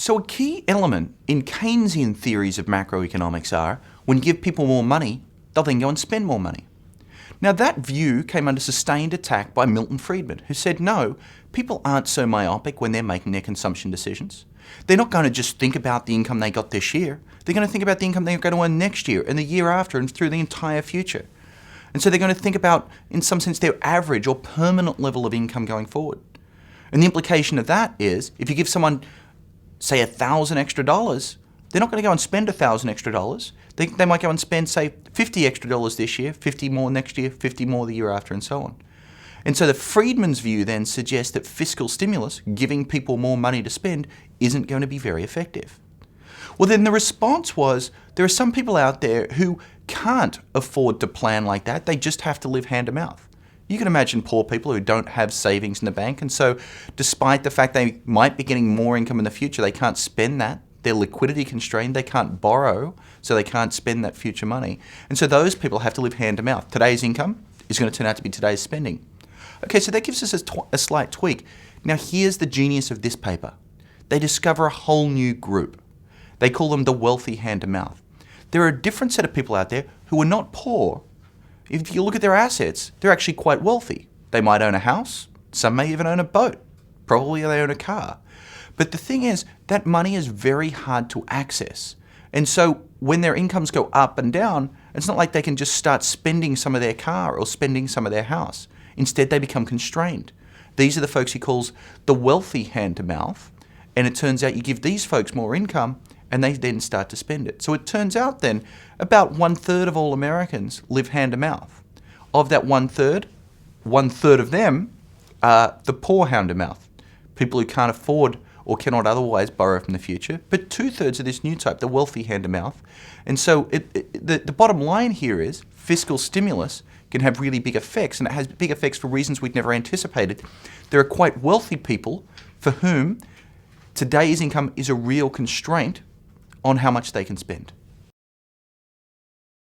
So a key element in Keynesian theories of macroeconomics are, when you give people more money, they'll then go and spend more money. Now that view came under sustained attack by Milton Friedman, who said, no, people aren't so myopic when they're making their consumption decisions. They're not going to just think about the income they got this year. They're going to think about the income they're going to earn next year and the year after and through the entire future. And so they're going to think about, in some sense, their average or permanent level of income going forward. And the implication of that is, if you give someone, say, $1,000 extra, they're not going to go and spend $1,000 extra. They might go and spend, say, $50 extra this year, 50 more next year, 50 more the year after, and so on. And so the Friedman's view then suggests that fiscal stimulus, giving people more money to spend, isn't going to be very effective. Well, then the response was, there are some people out there who can't afford to plan like that. They just have to live hand to mouth. You can imagine poor people who don't have savings in the bank, and so despite the fact they might be getting more income in the future, they can't spend that. They're liquidity constrained, they can't borrow, so they can't spend that future money. And so those people have to live hand to mouth. Today's income is going to turn out to be today's spending. Okay, so that gives us a slight tweak. Now here's the genius of this paper. They discover a whole new group. They call them the wealthy hand to mouth. There are a different set of people out there who are not poor. If you look at their assets, they're actually quite wealthy. They might own a house, some may even own a boat, probably they own a car. But the thing is, that money is very hard to access. And so when their incomes go up and down, it's not like they can just start spending some of their car or spending some of their house. Instead, they become constrained. These are the folks he calls the wealthy hand to mouth. And it turns out you give these folks more income and they then start to spend it. So it turns out then about 1/3 of all Americans live hand to mouth. Of that 1/3, 1/3 of them are the poor hand to mouth, people who can't afford or cannot otherwise borrow from the future, but 2/3 of this new type, the wealthy hand to mouth. And so the bottom line here is fiscal stimulus can have really big effects, and it has big effects for reasons we'd never anticipated. There are quite wealthy people for whom today's income is a real constraint on how much they can spend.